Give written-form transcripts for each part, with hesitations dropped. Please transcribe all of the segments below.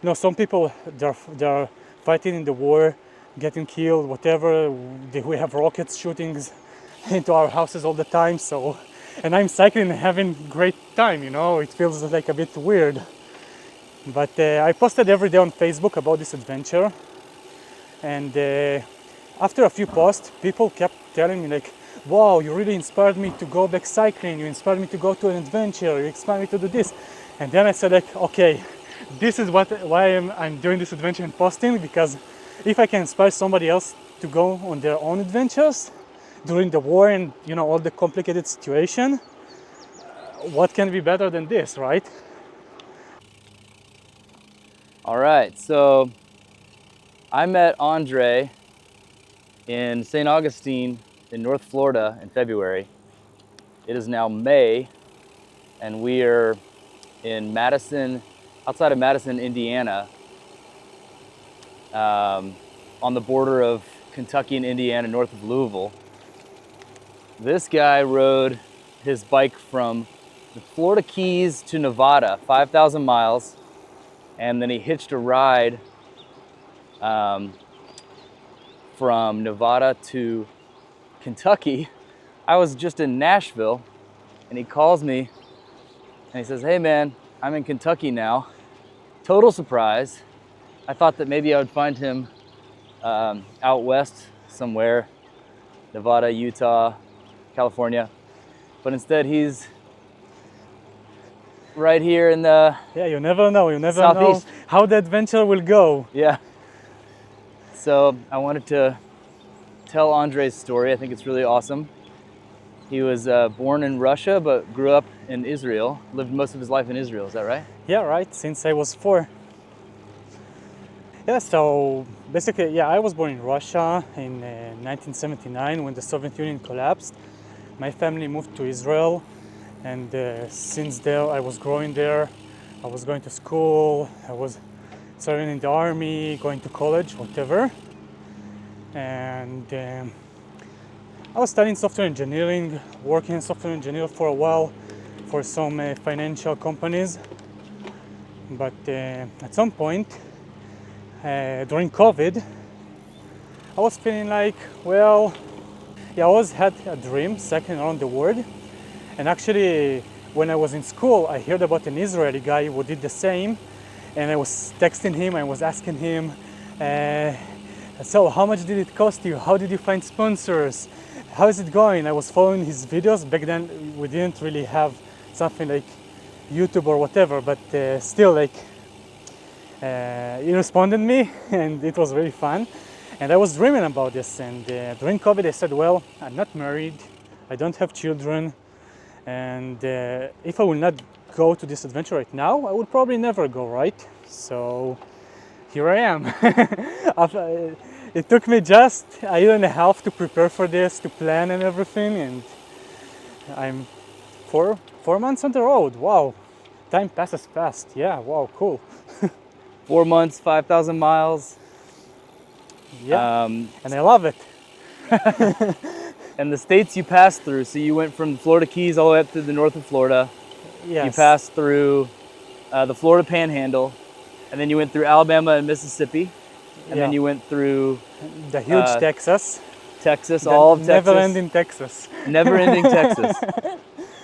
No, some people they're fighting in the war, getting killed, whatever. We have rockets shootings into our houses all the time. So, and I'm cycling and having great time. It feels like a bit weird. But I posted every day on Facebook about this adventure, and after a few posts, people kept telling me like, "Wow, you really inspired me to go back cycling. You inspired me to go to an adventure. You inspired me to do this." And then I said like, "Okay, this is why I'm doing this adventure and posting, because if I can inspire somebody else to go on their own adventures during the war and all the complicated situation, what can be better than this, right?" All right, so I met Andrei in St. Augustine in North Florida in February. It is now May, and we are in Madison, outside of Madison, Indiana, on the border of Kentucky and Indiana, north of Louisville. This guy rode his bike from the Florida Keys to Nevada, 5,000 miles, and then he hitched a ride from Nevada to Kentucky. I was just in Nashville, and he calls me and he says, "Hey man, I'm in Kentucky now." Total surprise. I thought that maybe I would find him out west somewhere, Nevada, Utah, California, but instead he's right here in the You never know. You never Southeast. know how the adventure will go. Yeah. So I wanted to tell Andrei's story. I think it's really awesome. He was born in Russia, but grew up in Israel, lived most of his life in Israel. Is that right? Yeah, right. Since I was 4. Yeah, so basically, yeah, I was born in Russia in 1979 when the Soviet Union collapsed. My family moved to Israel, and since there I was growing there. I was going to school, I was serving in the army, going to college, whatever. And I was studying software engineering, working as software engineer for a while for some financial companies. But at some point, during COVID, I was feeling like, well, I always had a dream cycling around the world. And actually, when I was in school, I heard about an Israeli guy who did the same. And I was texting him, I was asking him, so how much did it cost you? How did you find sponsors? How is it going? I was following his videos. Back then, we didn't really have something like YouTube or whatever, but still, like, he responded me, and it was really fun. And I was dreaming about this. And during COVID, I said, well, I'm not married, I don't have children, and if I will not go to this adventure right now, I would probably never go, right? So here I am. It took me just a year and a half to prepare for this, to plan and everything, and I'm four months on the road. Wow, time passes fast. Yeah, wow, cool. 4 months, 5,000 miles. Yeah, and I love it. And the states you passed through, so you went from the Florida Keys all the way up to the north of Florida. Yes. You passed through the Florida Panhandle, and then you went through Alabama and Mississippi, and then you went through the huge Texas. Texas, all of Texas. Never-ending Texas. Never-ending Texas.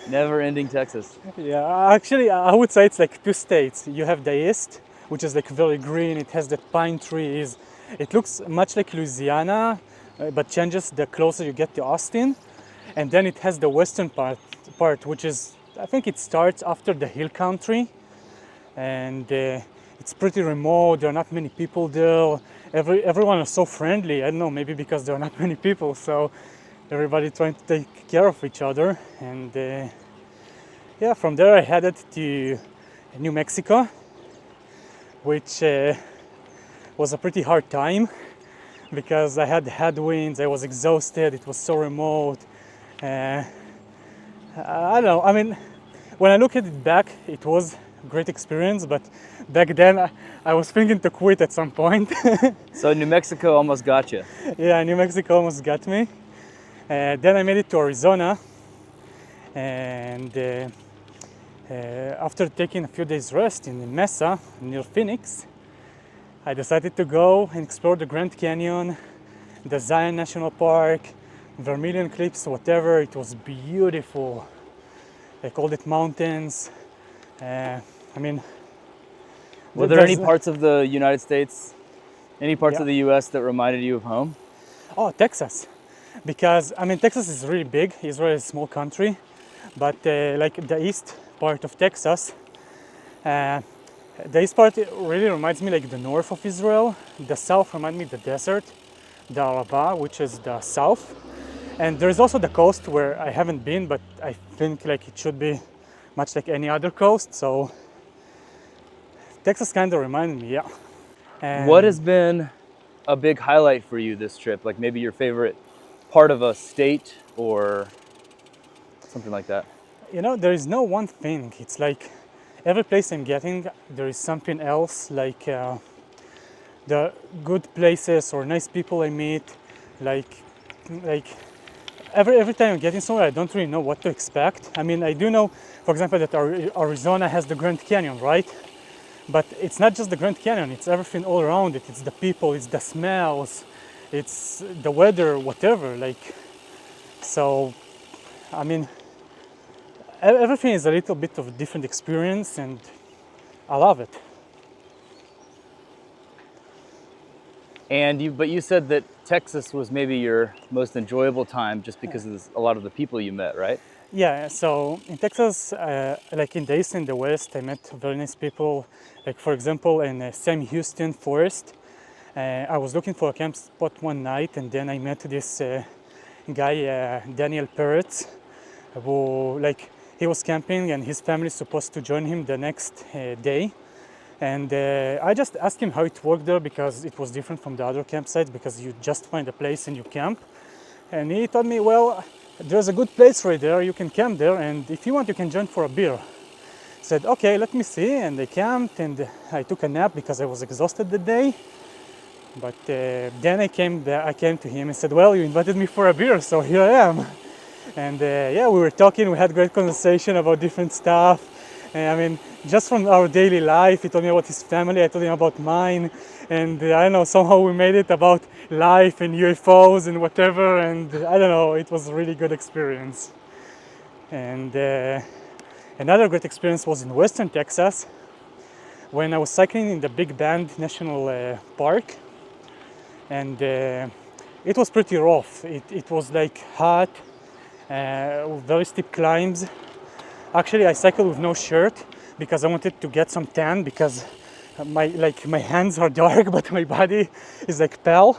Never-ending Texas. Yeah, actually, I would say it's like 2 states. You have the east, which is like very green. It has the pine trees. It looks much like Louisiana, but changes the closer you get to Austin. And then it has the western part, which is, I think it starts after the hill country. And it's pretty remote. There are not many people there. Everyone is so friendly. I don't know, maybe because there are not many people, so everybody trying to take care of each other. And yeah, from there I headed to New Mexico, which was a pretty hard time because I had headwinds, I was exhausted, it was so remote. I don't know, I mean, when I look at it back, it was a great experience, but back then I was thinking to quit at some point. So New Mexico almost got you. Yeah, New Mexico almost got me. Then I made it to Arizona, and after taking a few days rest in Mesa near Phoenix, I decided to go and explore the Grand Canyon, the Zion National Park, Vermilion Cliffs, whatever. It was beautiful. I called it mountains. I mean, Were there any there's parts of the United States, any parts yeah. of the US that reminded you of home? Oh, Texas, because I mean Texas is really big. Israel is a small country, but like the east part of Texas, uh, the east part really reminds me like the north of Israel. The south reminds me of the desert, the Araba, which is the south. And there's also the coast where I haven't been, but I think like it should be much like any other coast. So Texas kind of reminded me, yeah. What And has been a big highlight for you this trip? Like maybe your favorite part of a state or something like that? you know, there is no one thing. It's like every place I'm getting, there is something else. Like the good places or nice people I meet, like like every time I'm getting somewhere, I don't really know what to expect. I mean, I do know, for example, that Arizona has the Grand Canyon, right? But it's not just the Grand Canyon, it's everything all around it. It's the people, it's the smells, it's the weather, whatever. Like, so, I mean, everything is a little bit of a different experience and I love it. But you said that Texas was maybe your most enjoyable time just because of a lot of the people you met, right? Yeah, so in Texas, like in the east and the west, I met very nice people. Like, for example, in Sam Houston Forest, I was looking for a camp spot one night, and then I met this guy, Daniel Peretz, who like he was camping, and his family is supposed to join him the next day. And I just asked him how it worked there because it was different from the other campsites because you just find a place and you camp. And he told me, well, there's a good place right there, you can camp there, and if you want, you can join for a beer. I said, okay, let me see, and I camped, and I took a nap because I was exhausted that day. But then I came to him and said, well, you invited me for a beer, so here I am. And yeah, we were talking, we had great conversation about different stuff. I mean, just from our daily life, he told me about his family, I told him about mine. And I don't know, somehow we made it about life and UFOs and whatever. And I don't know, it was a really good experience. And another great experience was in Western Texas when I was cycling in the Big Bend National Park. And it was pretty rough. It was like hot, very steep climbs. Actually, I cycled with no shirt because I wanted to get some tan because my hands are dark, but my body is like pale,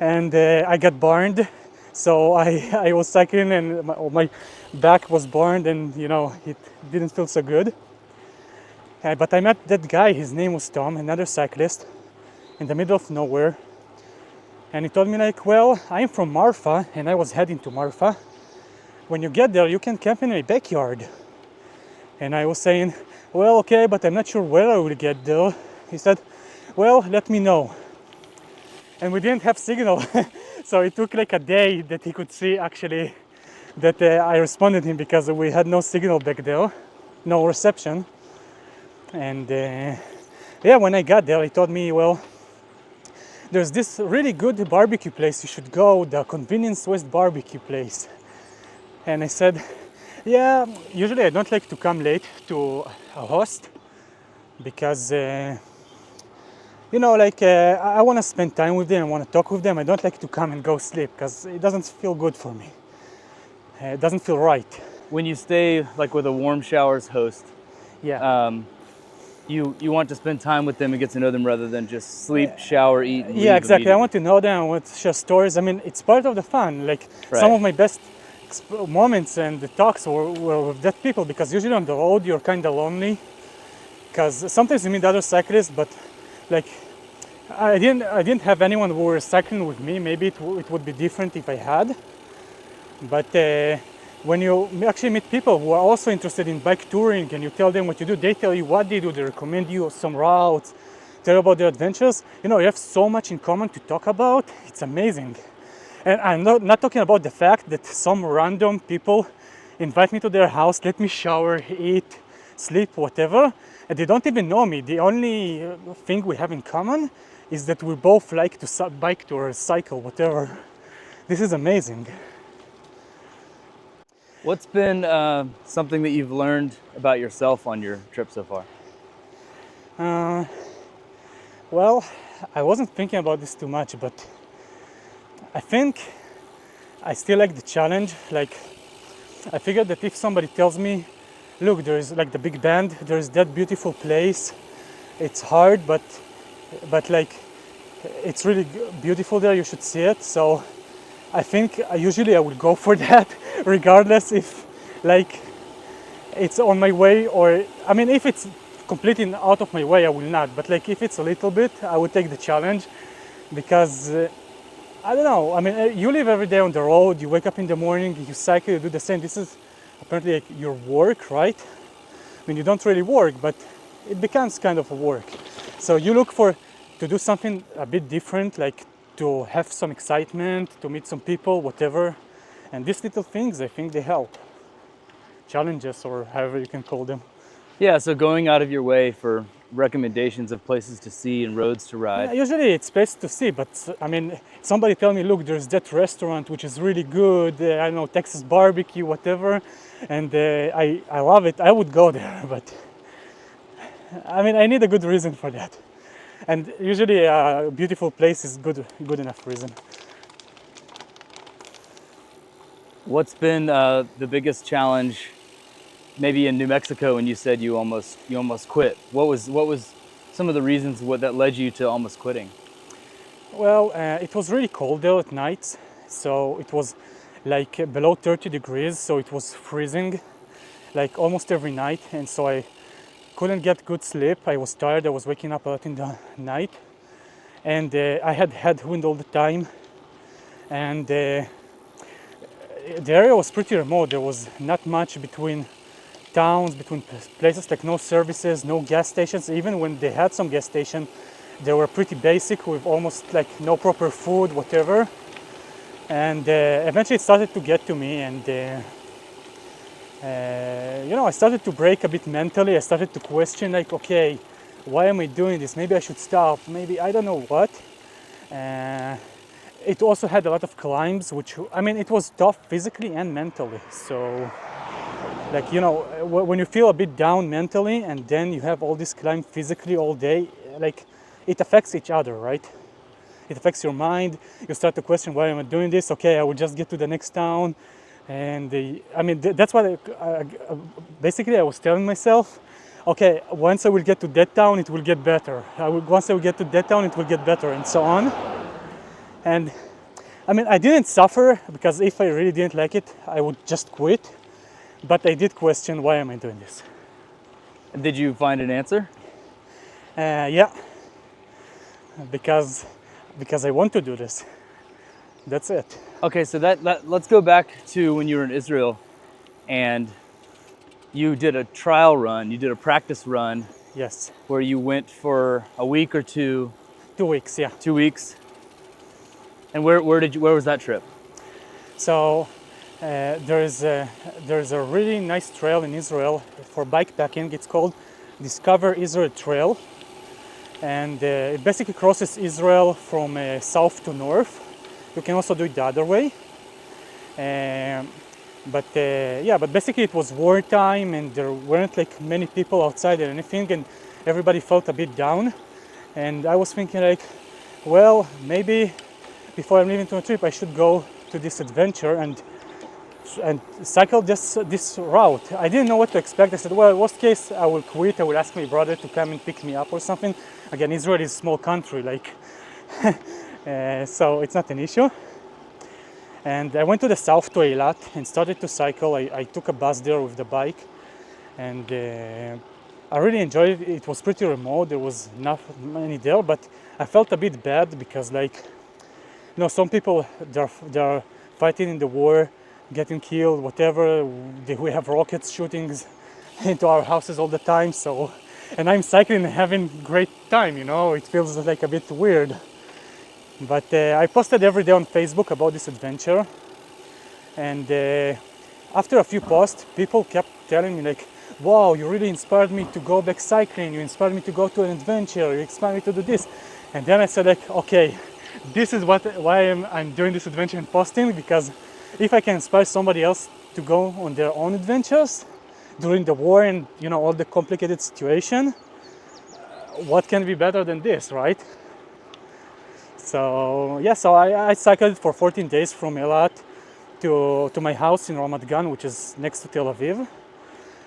and I got burned. So I was cycling and my back was burned, and you know it didn't feel so good. But I met that guy. His name was Tom, another cyclist, in the middle of nowhere, and he told me like, well, I'm from Marfa, and I was heading to Marfa. When you get there, you can camp in my backyard. And I was saying, well, okay, but I'm not sure where I will get there. He said, well, let me know. And we didn't have signal. So it took like a day that he could see actually that I responded him because we had no signal back there, no reception. And yeah, when I got there, he told me, well, there's this really good barbecue place you should go, the Convenience West barbecue place. And I said, yeah, usually I don't like to come late to a host because, you know, like I want to spend time with them, I want to talk with them. I don't like to come and go sleep because it doesn't feel good for me. It doesn't feel right. When you stay like with a warm showers host, Yeah. You want to spend time with them and get to know them rather than just sleep, shower, eat, and Yeah, leave exactly. I immediately. want to know them. I want to share stories. I mean, it's part of the fun. Like some Right. of my best moments and the talks were with that people because usually on the road you're kind of lonely because sometimes you meet other cyclists, but like I didn't have anyone who were cycling with me. Maybe it would be different if I had. But when you actually meet people who are also interested in bike touring and you tell them what you do, they tell you what they do, they recommend you some routes, tell you about their adventures. You know, you have so much in common to talk about. It's amazing. And I'm not talking about the fact that some random people invite me to their house, let me shower, eat, sleep, whatever, and they don't even know me. The only thing we have in common is that we both like to bike or cycle, whatever. This is amazing. What's been something that you've learned about yourself on your trip so far? Well, I wasn't thinking about this too much, but I think I still like the challenge. Like, I figured that if somebody tells me, look, there is like the Big Bend, there is that beautiful place, it's hard, but like, it's really beautiful there, you should see it. So I think usually I would go for that, regardless if like it's on my way, or I mean, if it's completely out of my way, I will not. But like, if it's a little bit, I would take the challenge, because I don't know. I mean, you live every day on the road. You wake up in the morning, you cycle, you do the same. This is apparently like your work, right? I mean, you don't really work, but it becomes kind of a work. So you look to do something a bit different, like to have some excitement, to meet some people, whatever. And these little things, I think they help. Challenges, or however you can call them. Yeah, so going out of your way for recommendations of places to see and roads to ride. Usually it's places to see, but I mean, somebody tell me, look, there's that restaurant which is really good, I don't know, Texas barbecue, whatever, and I love it, I would go there, but I mean, I need a good reason for that. And usually a beautiful place is good enough reason. What's been the biggest challenge, maybe in New Mexico, when you said you almost quit? What was some of the reasons that led you to almost quitting? Well, it was really cold there at night, so it was like below 30 degrees, so it was freezing like almost every night, and so I couldn't get good sleep. I was tired, I was waking up a lot in the night, and I had headwind all the time, and the area was pretty remote. There was not much between towns, between places, like no services, no gas stations. Even when they had some gas station, they were pretty basic with almost like no proper food, whatever. And eventually it started to get to me, and I started to break a bit mentally. I started to question, like, okay, why am I doing this? Maybe I should stop. Maybe I don't know what. It also had a lot of climbs, which, I mean, it was tough physically and mentally. So, like, when you feel a bit down mentally and then you have all this climb physically all day, like, it affects each other, right? It affects your mind. You start to question, why am I doing this? Okay, I will just get to the next town. And that's what basically I was telling myself, okay, once I will get to that town, it will get better. Once I will get to that town, it will get better, and so on. And I mean, I didn't suffer, because if I really didn't like it, I would just quit. But I did question, why am I doing this? Did you find an answer? Yeah, because I want to do this. That's it. Okay, so let's go back to when you were in Israel and you did a trial run, you did a practice run. Yes. Where you went for a week or two. 2 weeks, yeah. 2 weeks. And where was that trip? So there's a really nice trail in Israel for bikepacking. It's called Discover Israel Trail, and it basically crosses Israel from south to north. You can also do it the other way. But basically it was wartime, and there weren't like many people outside or anything, and everybody felt a bit down. And I was thinking, like, well, maybe before I'm leaving to a trip, I should go to this adventure and cycle this route. I didn't know what to expect. I said, well, worst case, I will quit. I will ask my brother to come and pick me up or something. Again, Israel is a small country, like, so it's not an issue. And I went to the south to Eilat and started to cycle. I took a bus there with the bike, and I really enjoyed it. It was pretty remote. There was not many there, but I felt a bit bad because, like, some people, they're fighting in the war, getting killed, whatever. We have rockets shooting into our houses all the time. So, and I'm cycling and having great time. It feels like a bit weird. But I posted every day on Facebook about this adventure, and after a few posts, people kept telling me, like, wow, you really inspired me to go back cycling, you inspired me to go to an adventure, you inspired me to do this. And then I said like, okay, this is why I'm doing this adventure and posting, because if I can inspire somebody else to go on their own adventures during the war and all the complicated situation, what can be better than this, right? So yeah, so I cycled for 14 days from Eilat to my house in Ramat Gan, which is next to Tel Aviv.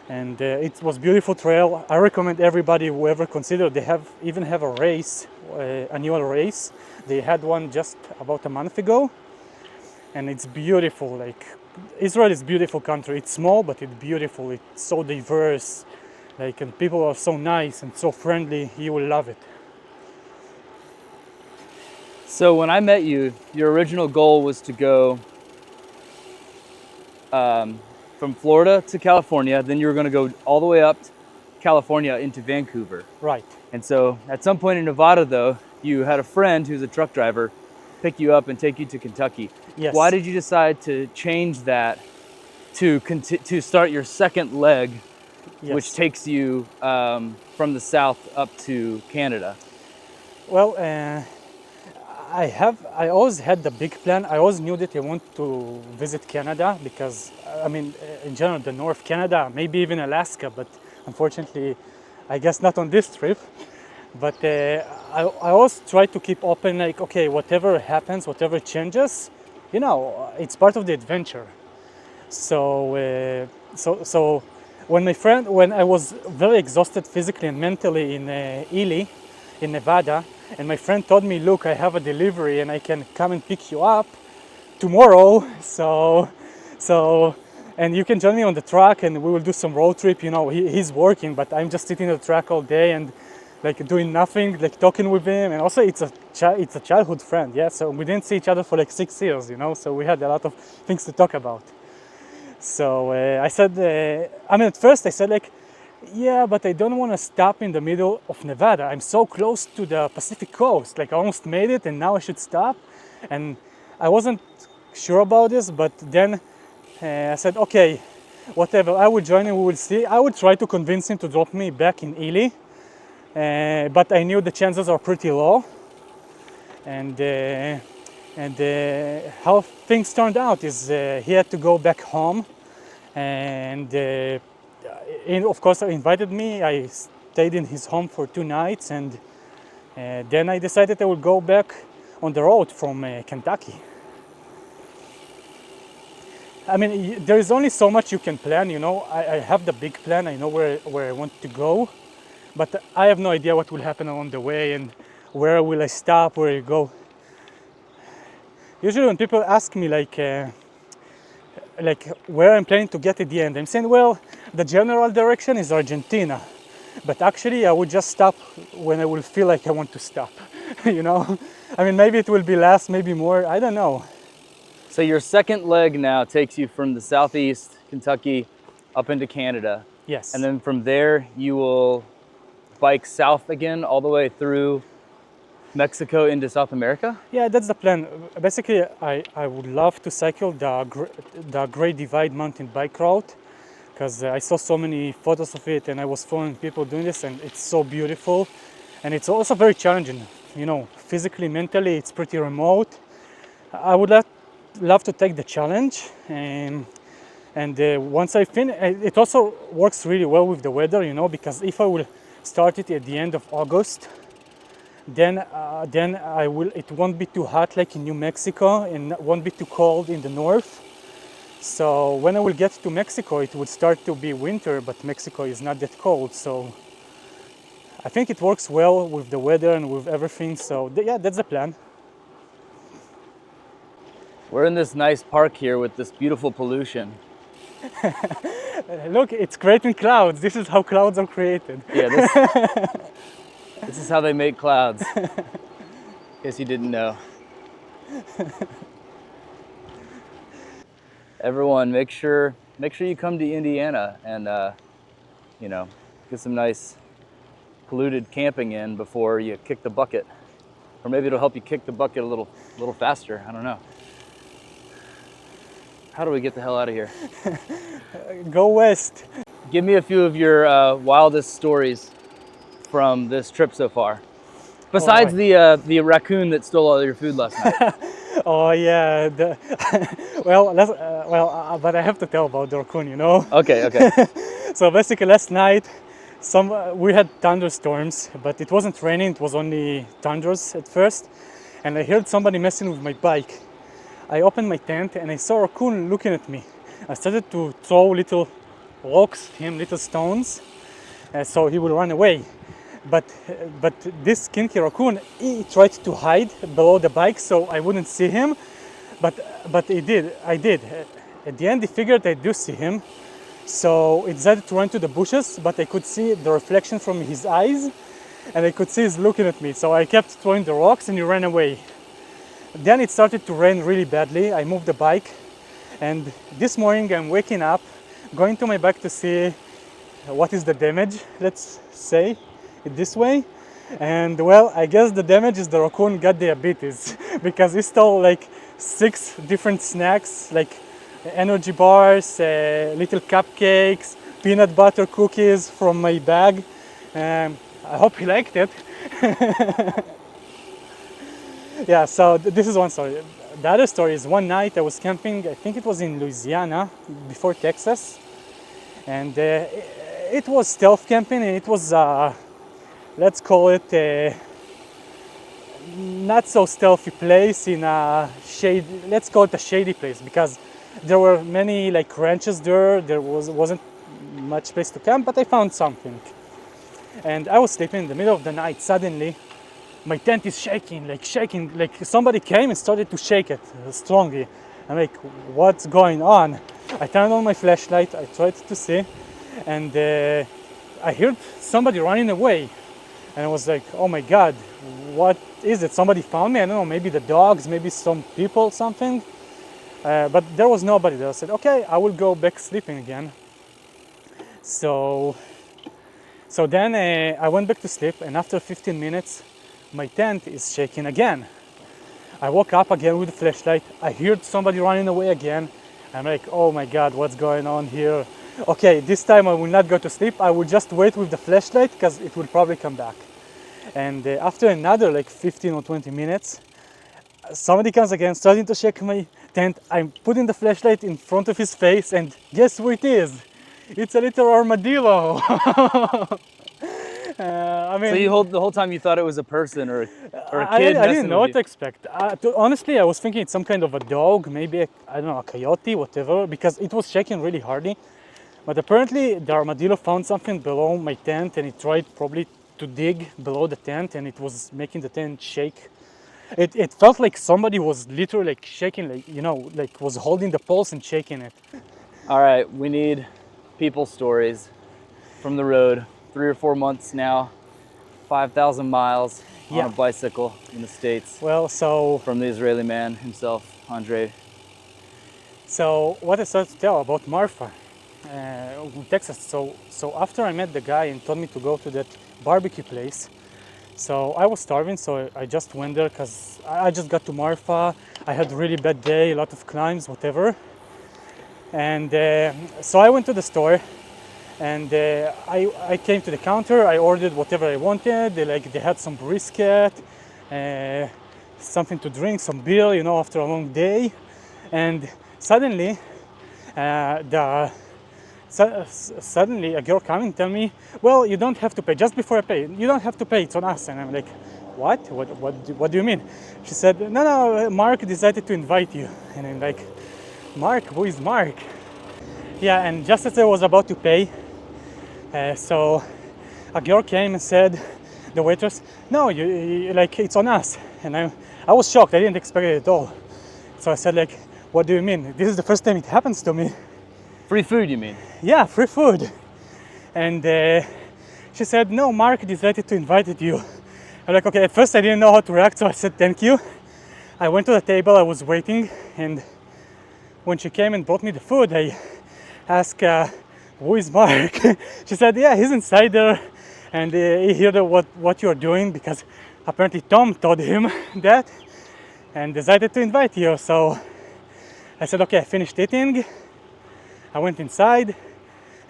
And it was beautiful trail. I recommend everybody, whoever considered, they even have a race, annual race. They had one just about a month ago, and it's beautiful. Like, Israel is a beautiful country. It's small, but it's beautiful. It's so diverse, and people are so nice and so friendly. You will love it. So when I met you, your original goal was to go from Florida to California, then you were going to go all the way up to California into Vancouver. Right. And so at some point in Nevada, though, you had a friend who's a truck driver pick you up and take you to Kentucky. Yes. Why did you decide to change that to start your second leg, Yes. which takes you from the south up to Canada? Well, I always had the big plan. I always knew that I want to visit Canada because, in general, the North Canada, maybe even Alaska, but unfortunately, I guess not on this trip. But I always try to keep open, like, okay, whatever happens, whatever changes, it's part of the adventure. So, so when I was very exhausted physically and mentally in Ely, in Nevada, and my friend told me, look, I have a delivery and I can come and pick you up tomorrow. So, and you can join me on the truck and we will do some road trip. He's working, but I'm just sitting on the track all day and doing nothing, talking with him. And also it's a childhood friend. Yeah. So we didn't see each other for 6 years, so we had a lot of things to talk about. So I said, at first I said yeah, but I don't want to stop in the middle of Nevada. I'm so close to the Pacific coast. I almost made it and now I should stop. And I wasn't sure about this, but then I said, okay, whatever, I will join him, we will see. I would try to convince him to drop me back in Ely, but I knew the chances are pretty low. And how things turned out is he had to go back home, and of course, he invited me. I stayed in his home for 2 nights, and then I decided I would go back on the road from Kentucky. There is only so much you can plan, I have the big plan, I know where I want to go, but I have no idea what will happen along the way and where will I stop, where I go. Usually when people ask me where I'm planning to get at the end, I'm saying, well, the general direction is Argentina, but actually I would just stop when I will feel like I want to stop. Maybe it will be less, maybe more, I don't know. So your second leg now takes you from the southeast Kentucky up into Canada. Yes. And then from there you will bike south again all the way through Mexico into South America? Yeah, that's the plan. Basically, I would love to cycle the Great Divide mountain bike route because I saw so many photos of it and I was following people doing this and it's so beautiful. And it's also very challenging, physically, mentally, it's pretty remote. I would love to take the challenge. And once I finish, it also works really well with the weather, because if I will start it at the end of August, then it won't be too hot like in New Mexico and won't be too cold in the north. So when I will get to Mexico, it would start to be winter, but Mexico is not that cold. So I think it works well with the weather and with everything. So yeah, that's the plan. We're in this nice park here with this beautiful pollution. Look, it's creating clouds. This is how clouds are created. Yeah, this is how they make clouds. In case you didn't know. Everyone, make sure you come to Indiana and get some nice polluted camping in before you kick the bucket. Or maybe it'll help you kick the bucket a little faster. I don't know. How do we get the hell out of here? Go west. Give me a few of your wildest stories from this trip so far. Besides the raccoon that stole all your food last night. Oh yeah, but I have to tell about the raccoon, you know. Okay, okay. So basically, last night, we had thunderstorms, but it wasn't raining. It was only thunders at first, and I heard somebody messing with my bike. I opened my tent and I saw a raccoon looking at me. I started to throw little rocks at him, little stones, so he would run away. But this kinky raccoon, he tried to hide below the bike so I wouldn't see him. But he did. I did. At the end, he figured I do see him, so he decided to run to the bushes. But I could see the reflection from his eyes, and I could see he's looking at me. So I kept throwing the rocks, and he ran away. Then it started to rain really badly. I moved the bike, and this morning I'm waking up, going to my bike to see what is the damage. Let's say it this way. And well, I guess the damage is the raccoon got diabetes because he stole like 6 different snacks, like energy bars, little cupcakes, peanut butter cookies from my bag. I hope he liked it. Yeah, so this is one story. The other story is one night I was camping, I think it was in Louisiana, before Texas. And it was stealth camping, and it was, let's call it a not so stealthy place in a shade, let's call it a shady place, because there were many like ranches there, wasn't much place to camp, but I found something. And I was sleeping in the middle of the night, suddenly my tent is shaking, like somebody came and started to shake it strongly. I'm like, what's going on? I turned on my flashlight, I tried to see, and I heard somebody running away. And I was like, oh my God, what is it? Somebody found me? I don't know, maybe the dogs, maybe some people, something. But there was nobody there. I said, okay, I will go back sleeping again. So then I went back to sleep, and after 15 minutes, my tent is shaking again. I woke up again with the flashlight. I heard somebody running away again. I'm like, oh my God, what's going on here? Okay, this time I will not go to sleep. I will just wait with the flashlight because it will probably come back. And after another like 15 or 20 minutes, somebody comes again, starting to shake my tent. I'm putting the flashlight in front of his face, and guess who it is? It's a little armadillo. I mean, So the whole time you thought it was a person or a I kid? didn't know what to expect. Honestly, I was thinking it's some kind of a dog, maybe I don't know, a coyote, whatever, because it was shaking really hardly. But apparently the armadillo found something below my tent, and it tried probably to dig below the tent, and it was making the tent shake. It felt like somebody was literally like shaking, like, you know, like was holding the pulse and shaking it. All right, we need people stories from the road. 3 or 4 months now, 5,000 miles on Yeah. a bicycle in the States. Well, From the Israeli man himself, Andrei. so what I started to tell about Marfa, Texas. So after I met the guy and told me to go to that barbecue place, so I was starving, so I just went there because I just got to Marfa. I had a really bad day, a lot of climbs, whatever. And so I went to the store, and I came to the counter. I ordered whatever I wanted. They had some brisket, something to drink, some beer, you know, after a long day. And suddenly, suddenly a girl came and tell me, well, you don't have to pay. Just before I pay, you don't have to pay. It's on us. And I'm like, what? What do you mean? She said, no, Mark decided to invite you. And I'm like, Mark? Who is Mark? Yeah, and just as I was about to pay, so a girl came and said, the waitress, no, you like, it's on us. And I was shocked. I didn't expect it at all. So I said, like, what do you mean? This is the first time it happens to me. Free food, you mean? Yeah, free food. And she said, no, Mark decided to invite you. I'm like, okay, at first I didn't know how to react, so I said, thank you. I went to the table, I was waiting, and when she came and brought me the food, I asked, who is Mark? She said, yeah, he's inside there, and he heard what you're doing, because apparently Tom told him that, and decided to invite you. So I said, okay, I finished eating. I went inside,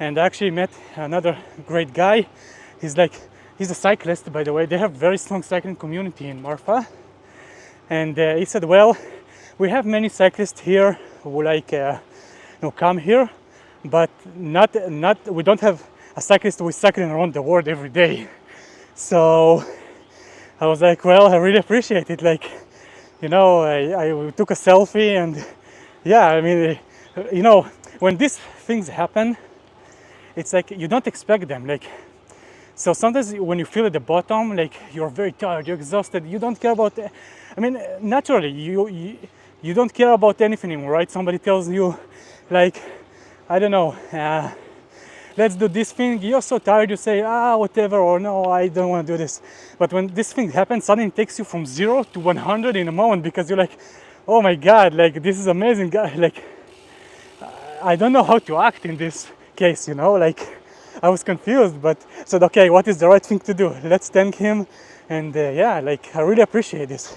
and I actually met another great guy. He's a cyclist, by the way. They have very strong cycling community in Marfa. And he said, well, we have many cyclists here who come here, but not we don't have a cyclist who is cycling around the world every day. So I was like, well, I really appreciate it. I took a selfie, and yeah, I mean, when these things happen, it's like you don't expect them. So sometimes when you feel at the bottom, you're very tired, you're exhausted, you don't care about, naturally, you don't care about anything anymore, right? Somebody tells you, I don't know, let's do this thing, you're so tired, you say, whatever, or no, I don't want to do this. But when this thing happens, suddenly it takes you from 0 to 100 in a moment, because you're like, oh my God, this is amazing, I don't know how to act in this case, I was confused, but said, okay, what is the right thing to do? Let's thank him, and I really appreciate this.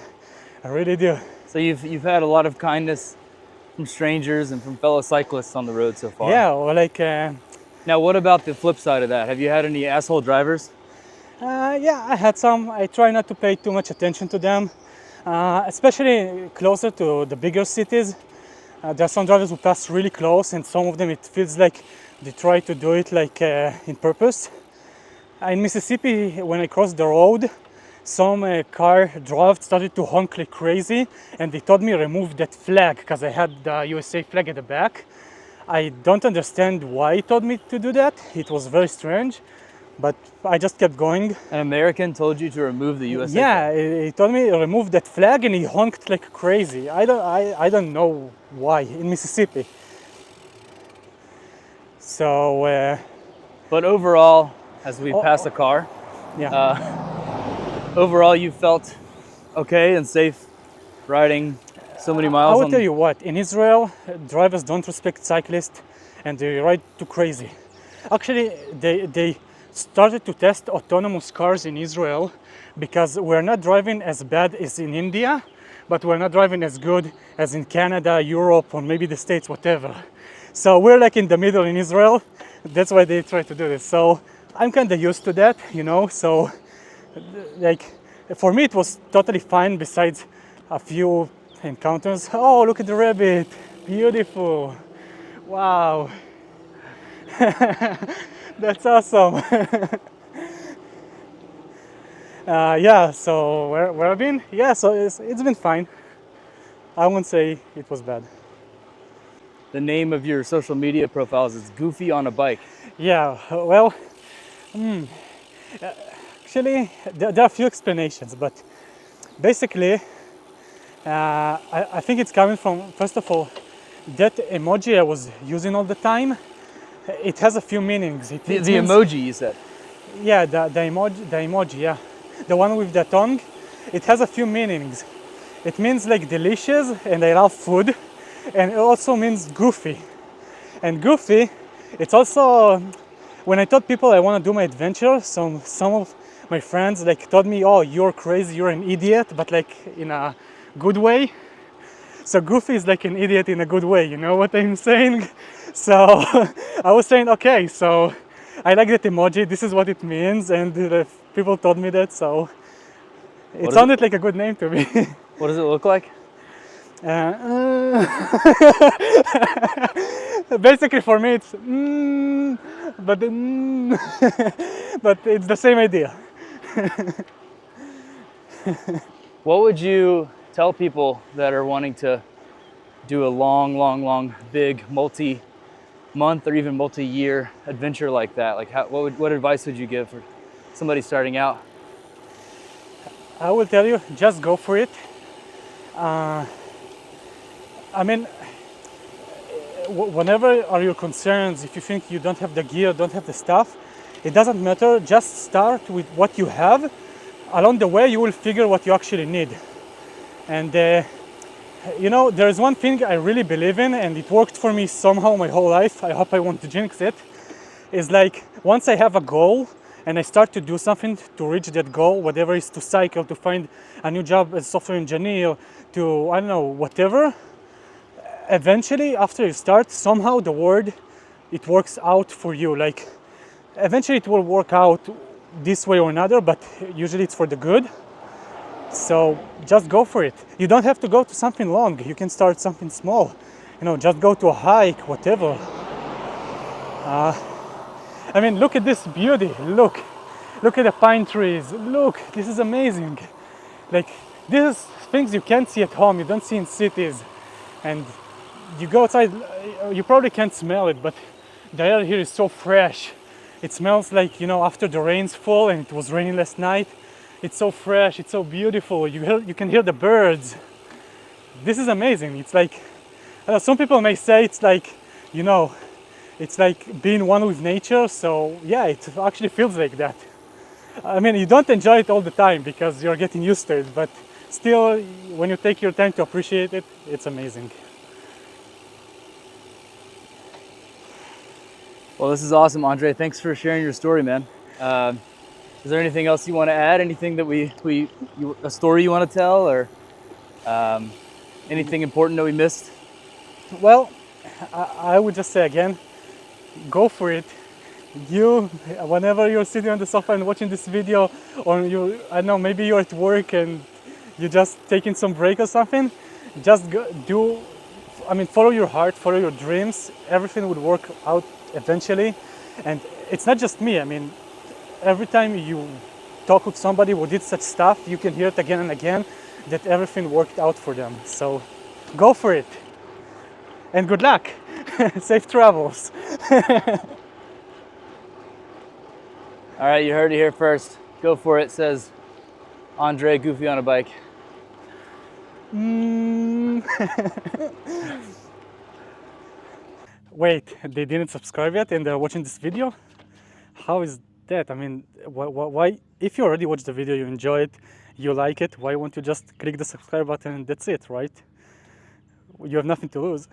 I really do. So you've had a lot of kindness from strangers and from fellow cyclists on the road so far. Yeah, or now, what about the flip side of that? Have you had any asshole drivers? Yeah, I had some. I try not to pay too much attention to them, especially closer to the bigger cities. There are some drivers who pass really close, and some of them it feels like they try to do it in purpose. In Mississippi, when I crossed the road, some car started to honk like crazy, and they told me remove that flag because I had the USA flag at the back. I don't understand why he told me to do that. It was very strange, but I just kept going. An American told you to remove the USA flag? Yeah, he told me remove that flag, and he honked like crazy. I don't know why in Mississippi. So, but overall, as we pass a car, overall you felt okay and safe riding so many miles. I will tell you what, in Israel, drivers don't respect cyclists and they ride too crazy. Actually, they started to test autonomous cars in Israel because we're not driving as bad as in India, but we're not driving as good as in Canada, Europe, or maybe the States, whatever. So we're in the middle in Israel. That's why they try to do this. So I'm kind of used to that, so for me it was totally fine besides a few encounters. Oh, look at the rabbit, beautiful, wow. That's awesome. So where I've been? Yeah, so it's been fine. I won't say it was bad. The name of your social media profiles is Goofy on a Bike. Yeah, well, actually, there are a few explanations, but basically, I think it's coming from, first of all, that emoji I was using all the time. It has a few meanings. The emoji, you said? Yeah, the emoji, yeah. The one with the tongue. It has a few meanings. It means delicious, and I love food. And it also means goofy. And goofy, it's also, when I told people I want to do my adventure, some of my friends told me, oh, you're crazy, you're an idiot, but in a good way. So goofy is an idiot in a good way, you know what I'm saying? So I was saying, okay, so I like that emoji, this is what it means, and people told me that, so it sounded like a good name to me. What does it look like? Basically for me it's but but it's the same idea. What would you tell people that are wanting to do a long, big multi-month or even multi-year adventure like that? What advice would you give for somebody starting out? I will tell you, just go for it. Whenever are your concerns, if you think you don't have the gear, don't have the stuff, it doesn't matter, just start with what you have. Along the way you will figure what you actually need. And there is one thing I really believe in, and it worked for me somehow my whole life, I hope I won't jinx it, is once I have a goal and I start to do something to reach that goal, whatever is to cycle, to find a new job as a software engineer, to, I don't know, whatever, eventually after you start, somehow the word it works out for you. Like eventually it will work out this way or another, but usually it's for the good. So just go for it. You don't have to go to something long. You can start something small. You know, just go to a hike, whatever. I mean, look at this beauty. Look at the pine trees. Look, this is amazing. Like, these things you can't see at home. You don't see in cities. And you go outside, you probably can't smell it, but the air here is so fresh. It smells like, you know, after the rains fall and it was raining last night. It's so fresh, it's so beautiful. You can hear the birds. This is amazing. It's like, some people may say it's like, you know, it's like being one with nature. So yeah, it actually feels like that. I mean, you don't enjoy it all the time because you're getting used to it, but still, when you take your time to appreciate it, it's amazing. Well, this is awesome, Andrei. Thanks for sharing your story, man. Is there anything else you want to add? Anything that a story you want to tell, or anything important that we missed? Well, I would just say again, go for it. Whenever you're sitting on the sofa and watching this video, or I don't know, maybe you're at work and you're just taking some break or something, just follow your heart, follow your dreams. Everything would work out eventually. And it's not just me. I mean, every time you talk with somebody who did such stuff, you can hear it again and again that everything worked out for them. So go for it. And good luck. Safe travels. All right, you heard it here first. Go for it, says Andrei, goofy on a bike. Wait, they didn't subscribe yet and they're watching this video? How is that? I mean, why? If you already watched the video, you enjoy it, you like it, why won't you just click the subscribe button and that's it, right? You have nothing to lose.